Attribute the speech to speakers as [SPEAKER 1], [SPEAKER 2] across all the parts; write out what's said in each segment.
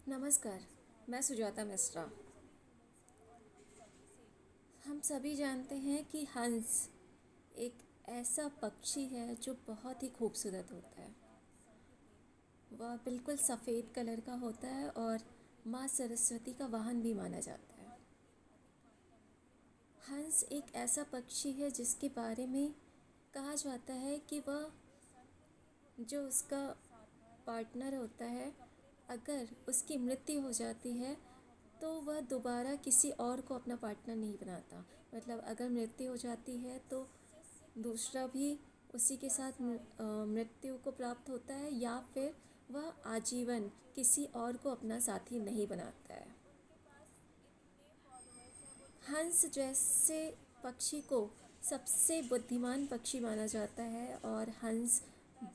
[SPEAKER 1] नमस्कार। मैं सुजाता मिश्रा। हम सभी जानते हैं कि हंस एक ऐसा पक्षी है जो बहुत ही खूबसूरत होता है। वह बिल्कुल सफ़ेद कलर का होता है और माँ सरस्वती का वाहन भी माना जाता है। हंस एक ऐसा पक्षी है जिसके बारे में कहा जाता है कि वह जो उसका पार्टनर होता है, अगर उसकी मृत्यु हो जाती है तो वह दोबारा किसी और को अपना पार्टनर नहीं बनाता। मतलब अगर मृत्यु हो जाती है तो दूसरा भी उसी के साथ मृत्यु को प्राप्त होता है, या फिर वह आजीवन किसी और को अपना साथी नहीं बनाता है। हंस जैसे पक्षी को सबसे बुद्धिमान पक्षी माना जाता है, और हंस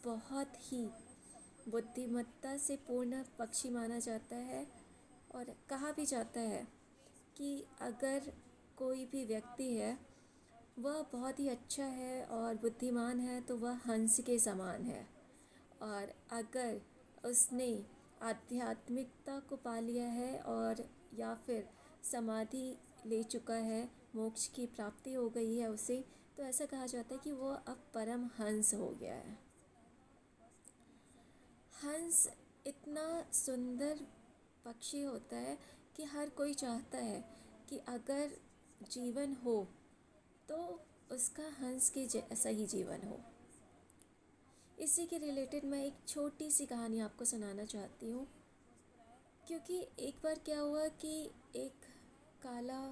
[SPEAKER 1] बहुत ही बुद्धिमत्ता से पूर्ण पक्षी माना जाता है। और कहा भी जाता है कि अगर कोई भी व्यक्ति है वह बहुत ही अच्छा है और बुद्धिमान है तो वह हंस के समान है। और अगर उसने आध्यात्मिकता को पा लिया है और या फिर समाधि ले चुका है, मोक्ष की प्राप्ति हो गई है उसे, तो ऐसा कहा जाता है कि वो अब परम हंस हो गया है। हंस इतना सुंदर पक्षी होता है कि हर कोई चाहता है कि अगर जीवन हो तो उसका हंस के जैसा ही जीवन हो। इसी के रिलेटेड मैं एक छोटी सी कहानी आपको सुनाना चाहती हूँ। क्योंकि एक बार क्या हुआ कि एक काला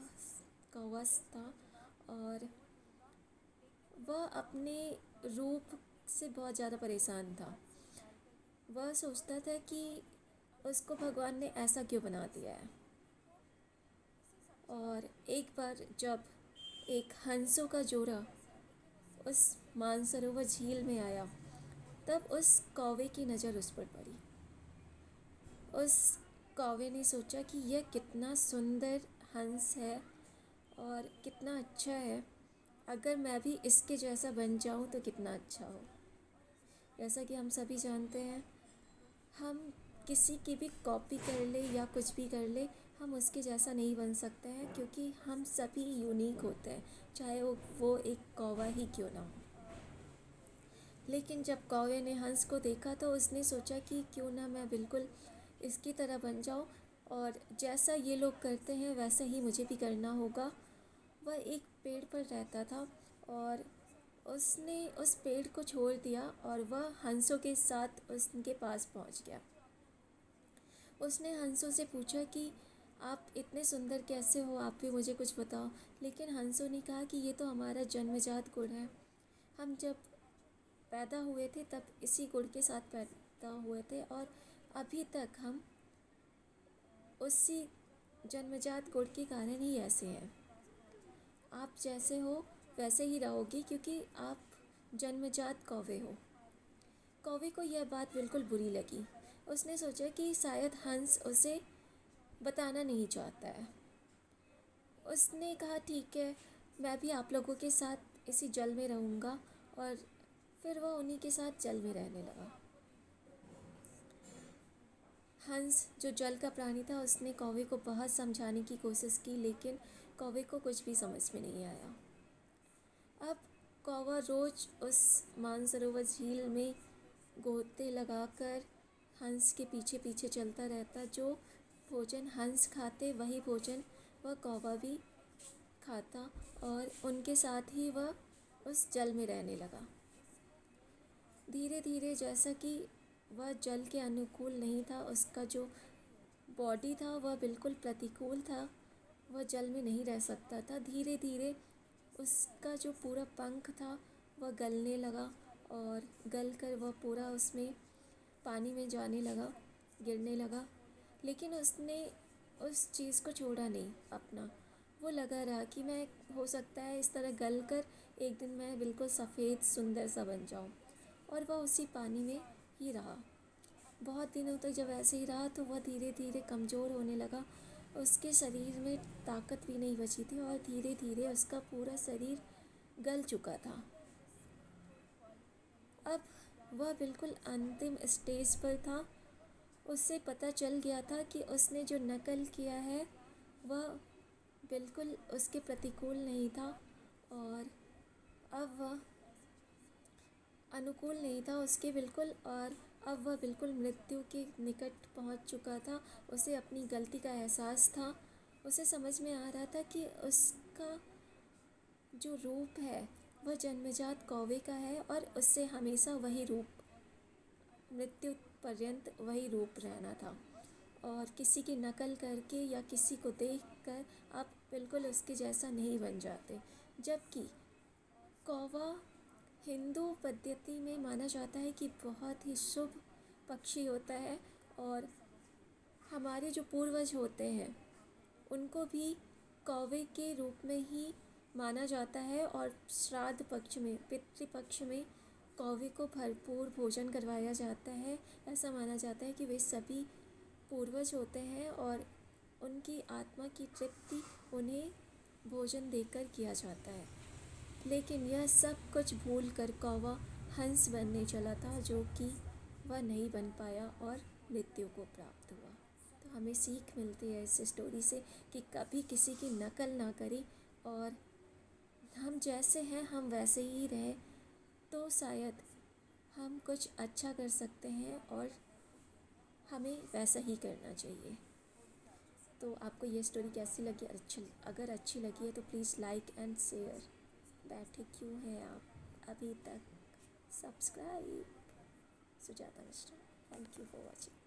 [SPEAKER 1] कौवा था, और वह अपने रूप से बहुत ज़्यादा परेशान था। वह सोचता था कि उसको भगवान ने ऐसा क्यों बना दिया है। और एक बार जब एक हंसों का जोड़ा उस मानसरोवर झील में आया, तब उस कौवे की नज़र उस पर पड़ी। उस कौवे ने सोचा कि यह कितना सुंदर हंस है और कितना अच्छा है, अगर मैं भी इसके जैसा बन जाऊं तो कितना अच्छा हो। जैसा कि हम सभी जानते हैं, हम किसी की भी कॉपी कर ले या कुछ भी कर ले, हम उसके जैसा नहीं बन सकते हैं, क्योंकि हम सभी यूनिक होते हैं, चाहे वो एक कौवा ही क्यों ना हो। लेकिन जब कौवे ने हंस को देखा तो उसने सोचा कि क्यों ना मैं बिल्कुल इसकी तरह बन जाऊं, और जैसा ये लोग करते हैं वैसा ही मुझे भी करना होगा। वह एक पेड़ पर रहता था, और उसने उस पेड़ को छोड़ दिया और वह हंसों के साथ उसके पास पहुंच गया। उसने हंसों से पूछा कि आप इतने सुंदर कैसे हो, आप भी मुझे कुछ बताओ। लेकिन हंसों ने कहा कि ये तो हमारा जन्मजात गुण है। हम जब पैदा हुए थे तब इसी गुण के साथ पैदा हुए थे, और अभी तक हम उसी जन्मजात गुण के कारण ही ऐसे हैं। आप जैसे हो वैसे ही रहोगे, क्योंकि आप जन्मजात कौवे हो। कौवे को यह बात बिल्कुल बुरी लगी। उसने सोचा कि शायद हंस उसे बताना नहीं चाहता है। उसने कहा ठीक है, मैं भी आप लोगों के साथ इसी जल में रहूँगा, और फिर वह उन्हीं के साथ जल में रहने लगा। हंस जो जल का प्राणी था, उसने कौवे को बहुत समझाने की कोशिश की, लेकिन कौवे को कुछ भी समझ में नहीं आया। अब कौवा रोज उस मानसरोवर झील में गोते लगाकर हंस के पीछे पीछे चलता रहता। जो भोजन हंस खाते वही भोजन वह कौवा भी खाता, और उनके साथ ही वह उस जल में रहने लगा। धीरे धीरे जैसा कि वह जल के अनुकूल नहीं था, उसका जो बॉडी था वह बिल्कुल प्रतिकूल था, वह जल में नहीं रह सकता था। धीरे धीरे उसका जो पूरा पंख था वह गलने लगा, और गल कर वह पूरा उसमें पानी में जाने लगा, गिरने लगा। लेकिन उसने उस चीज़ को छोड़ा नहीं अपना। वो लगा रहा कि मैं, हो सकता है इस तरह गल कर एक दिन मैं बिल्कुल सफ़ेद सुंदर सा बन जाऊँ। और वह उसी पानी में ही रहा। बहुत दिनों तक जब ऐसे ही रहा तो वह धीरे धीरे कमज़ोर होने लगा। उसके शरीर में ताकत भी नहीं बची थी, और धीरे धीरे उसका पूरा शरीर गल चुका था। अब वह बिल्कुल अंतिम स्टेज पर था, उससे पता चल गया था कि उसने जो नकल किया है वह बिल्कुल उसके प्रतिकूल नहीं था, और अब वह अनुकूल नहीं था उसके बिल्कुल, और अब वह बिल्कुल मृत्यु के निकट पहुंच चुका था। उसे अपनी गलती का एहसास था। उसे समझ में आ रहा था कि उसका जो रूप है वह जन्मजात कौवे का है, और उससे हमेशा वही रूप, मृत्यु पर्यंत वही रूप रहना था। और किसी की नकल करके या किसी को देखकर आप बिल्कुल उसके जैसा नहीं बन जाते। जबकि कौवा हिंदू पद्धति में माना जाता है कि बहुत ही शुभ पक्षी होता है, और हमारे जो पूर्वज होते हैं उनको भी कौवे के रूप में ही माना जाता है, और श्राद्ध पक्ष में, पितृपक्ष में कौवे को भरपूर भोजन करवाया जाता है। ऐसा माना जाता है कि वे सभी पूर्वज होते हैं और उनकी आत्मा की तृप्ति उन्हें भोजन देकर किया जाता है। लेकिन यह सब कुछ भूल कर कौवा हंस बनने चला था, जो कि वह नहीं बन पाया और मृत्यु को प्राप्त हुआ। तो हमें सीख मिलती है इस स्टोरी से कि कभी किसी की नकल ना करें, और हम जैसे हैं हम वैसे ही रहें, तो शायद हम कुछ अच्छा कर सकते हैं, और हमें वैसा ही करना चाहिए। तो आपको ये स्टोरी कैसी लगी? अगर अच्छी लगी है तो प्लीज़ लाइक एंड शेयर। बैठे क्यों हैं आप अभी तक? Subscribe. Sujata Mishra. Thank you for watching.